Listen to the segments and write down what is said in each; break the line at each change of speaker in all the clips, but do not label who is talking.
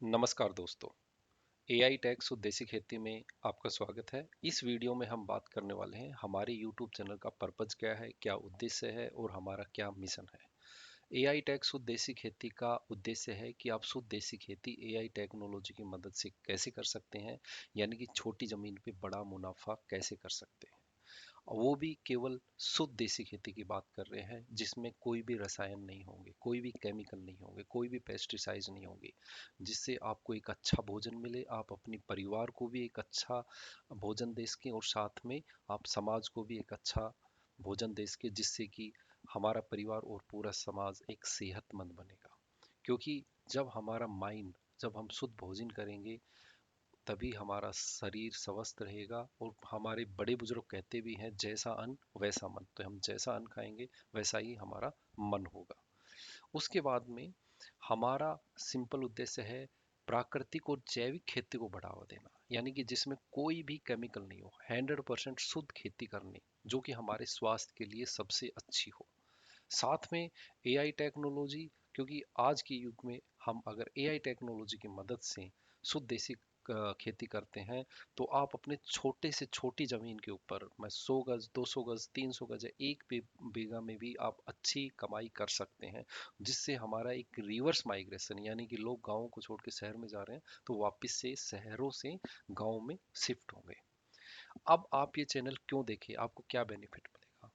नमस्कार दोस्तों। AI tag शुद्ध देसी खेती में आपका स्वागत है। इस वीडियो में हम बात करने वाले हैं हमारे यूट्यूब चैनल का पर्पज क्या है, क्या उद्देश्य है और हमारा क्या मिशन है। एआई टैग शुद्ध देसी खेती का उद्देश्य है कि आप शुद्ध देसी खेती एआई टेक्नोलॉजी की मदद से कैसे कर सकते हैं, यानी कि छोटी जमीन पे बड़ा मुनाफा कैसे कर सकते हैं। वो भी केवल शुद्ध देसी खेती की बात कर रहे हैं, जिसमें कोई भी रसायन नहीं होंगे, कोई भी केमिकल नहीं होंगे, कोई भी पेस्टिसाइड नहीं होंगे, जिससे आपको एक अच्छा भोजन मिले, आप अपने परिवार को भी एक अच्छा भोजन दे सकें और साथ में आप समाज को भी एक अच्छा भोजन दे सकें, जिससे कि हमारा परिवार और पूरा समाज एक सेहतमंद बनेगा। क्योंकि जब हमारा माइंड, जब हम शुद्ध भोजन करेंगे, तभी हमारा शरीर स्वस्थ रहेगा। और हमारे बड़े बुजुर्ग कहते भी हैं, जैसा अन्न वैसा मन। तो हम जैसा अन्न खाएंगे वैसा ही हमारा मन होगा। उसके बाद में हमारा सिंपल उद्देश्य है प्राकृतिक और जैविक खेती को बढ़ावा देना, यानी कि जिसमें कोई भी केमिकल नहीं हो, 100% शुद्ध खेती करनी, जो कि हमारे स्वास्थ्य के लिए सबसे अच्छी हो। साथ में एआई टेक्नोलॉजी, क्योंकि आज के युग में हम अगर एआई टेक्नोलॉजी की मदद से शुद्ध देसी खेती करते हैं, तो आप अपने छोटे से छोटी जमीन के ऊपर, मैं 100 गज, 200 गज, 300 गज या एक बीघा में भी आप अच्छी कमाई कर सकते हैं। जिससे हमारा एक रिवर्स माइग्रेशन, यानी कि लोग गाँव को छोड़ के शहर में जा रहे हैं, तो वापस से शहरों से गाँव में शिफ्ट होंगे। अब आप ये चैनल क्यों देखें, आपको क्या बेनिफिट मिलेगा?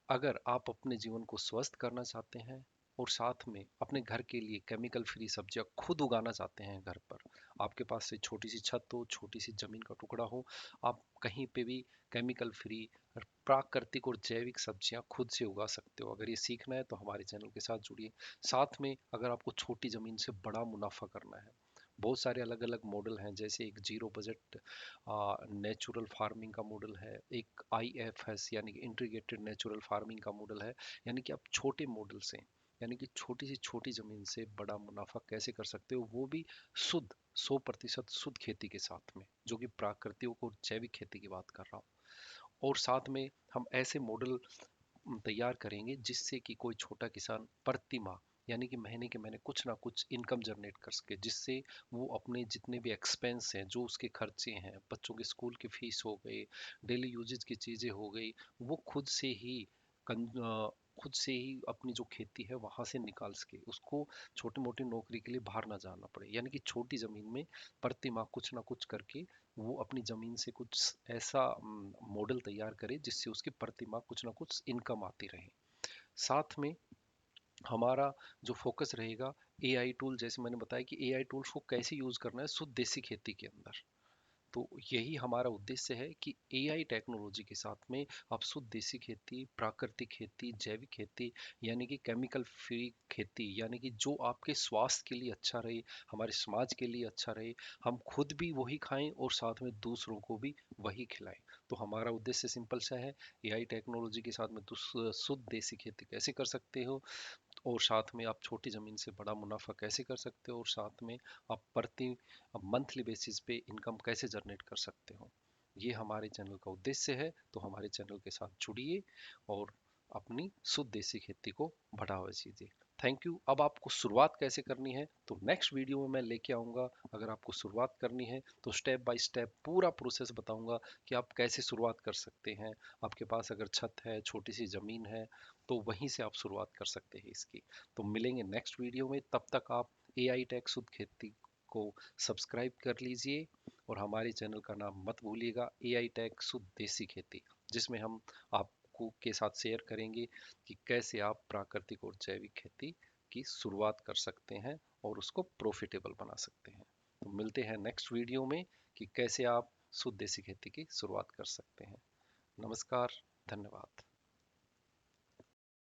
अगर आप अपने जीवन को स्वस्थ करना चाहते हैं और साथ में अपने घर के लिए केमिकल फ्री सब्जियां खुद उगाना चाहते हैं घर पर, आपके पास से छोटी सी छत हो, छोटी सी जमीन का टुकड़ा हो, आप कहीं पे भी केमिकल फ्री प्राकृतिक और जैविक सब्जियां खुद से उगा सकते हो। अगर ये सीखना है तो हमारे चैनल के साथ जुड़िए। साथ में अगर आपको छोटी जमीन से बड़ा मुनाफा करना है, बहुत सारे अलग अलग मॉडल हैं, जैसे एक जीरो बजट नेचुरल फार्मिंग का मॉडल है, एक आईएफएस यानी कि इंटीग्रेटेड नेचुरल फार्मिंग का मॉडल है। यानी कि आप छोटे मॉडल से, यानी कि छोटी सी छोटी जमीन से बड़ा मुनाफा कैसे कर सकते हो, वो भी शुद्ध, 100% शुद्ध खेती के साथ में, जो कि प्राकृतिक और जैविक खेती की बात कर रहा हूँ। और साथ में हम ऐसे मॉडल तैयार करेंगे जिससे कि कोई छोटा किसान प्रति माह, यानी कि महीने के महीने कुछ ना कुछ इनकम जनरेट कर सके, जिससे वो अपने जितने भी एक्सपेंस हैं, जो उसके खर्चे हैं, बच्चों के स्कूल की फीस हो गई, डेली यूजेज की चीज़ें हो गई, वो खुद से ही अपनी जो खेती है वहां से निकाल सके, उसको छोटी मोटी नौकरी के लिए बाहर ना जाना पड़े। यानी कि छोटी जमीन में प्रति माह कुछ ना कुछ करके वो अपनी जमीन से कुछ ऐसा मॉडल तैयार करे जिससे उसकी प्रति माह कुछ ना कुछ इनकम आती रहे। साथ में हमारा जो फोकस रहेगा एआई टूल, जैसे मैंने बताया कि एआई टूल्स को कैसे यूज करना है शुद्ध देसी खेती के अंदर। तो यही हमारा उद्देश्य है कि एआई टेक्नोलॉजी के साथ में आप शुद्ध देसी खेती, प्राकृतिक खेती, जैविक खेती, यानी कि केमिकल फ्री खेती, यानी कि जो आपके स्वास्थ्य के लिए अच्छा रहे, हमारे समाज के लिए अच्छा रहे, हम खुद भी वही खाएं और साथ में दूसरों को भी वही खिलाएं। तो हमारा उद्देश्य सिंपल सा है, एआई टेक्नोलॉजी के साथ में शुद्ध देसी खेती कैसे कर सकते हो, और साथ में आप छोटी ज़मीन से बड़ा मुनाफा कैसे कर सकते हो, और साथ में आप प्रति मंथली बेसिस पे इनकम कैसे जनरेट कर सकते हो। ये हमारे चैनल का उद्देश्य है। तो हमारे चैनल के साथ जुड़िए और अपनी शुद्ध देसी खेती को बढ़ावा दीजिए। Thank you. अब आपको शुरुआत कैसे करनी है तो नेक्स्ट वीडियो में मैं लेके आऊँगा। अगर आपको शुरुआत करनी है तो स्टेप बाय स्टेप पूरा प्रोसेस बताऊँगा कि आप कैसे शुरुआत कर सकते हैं। आपके पास अगर छत है, छोटी सी ज़मीन है, तो वहीं से आप शुरुआत कर सकते हैं इसकी। तो मिलेंगे नेक्स्ट वीडियो में, तब तक आप एआई टेक शुद्ध खेती को सब्सक्राइब कर लीजिए और हमारे चैनल का नाम मत भूलिएगा, एआई टेक शुद्ध देसी खेती, जिसमें हम आपको के साथ शेयर करेंगे कि कैसे आप प्राकृतिक और जैविक खेती की शुरुआत कर सकते हैं और उसको प्रॉफिटेबल बना सकते हैं। तो मिलते हैं नेक्स्ट वीडियो में कि कैसे आप शुद्ध देसी खेती की शुरुआत कर सकते हैं। नमस्कार, धन्यवाद।